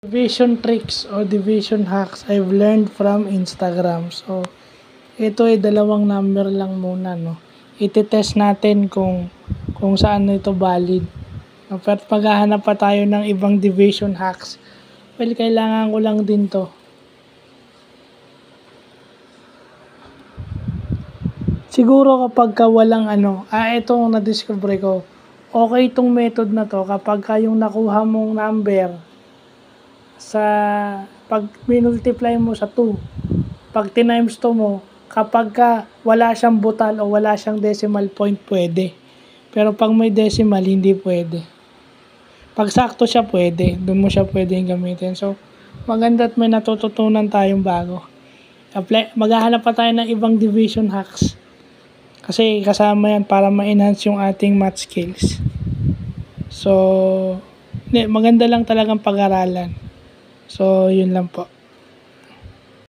Division tricks o division hacks I've learned from Instagram. So, ito ay dalawang number lang muna, no? Iti-test natin kung saan ito valid. No, pero maghahanap pa tayo ng ibang division hacks. Well, kailangan ko lang din to. Siguro kapag ka walang ito na-discover ko. Okay itong method na to kapag ka yung nakuha mong number sa pag minultiply mo sa 2, pag tinimes 2 mo, kapag ka wala siyang butal o wala siyang decimal point, pwede. Pero pag may decimal, hindi pwede. Pag sakto siya, pwede. Doon mo siya pwedeng gamitin. So, maganda at may natututunan tayong bago. Maghahanap pa tayo ng ibang division hacks. Kasi kasama yan para ma-enhance yung ating math skills. So, maganda lang talagang pag-aralan. So, yun lang po.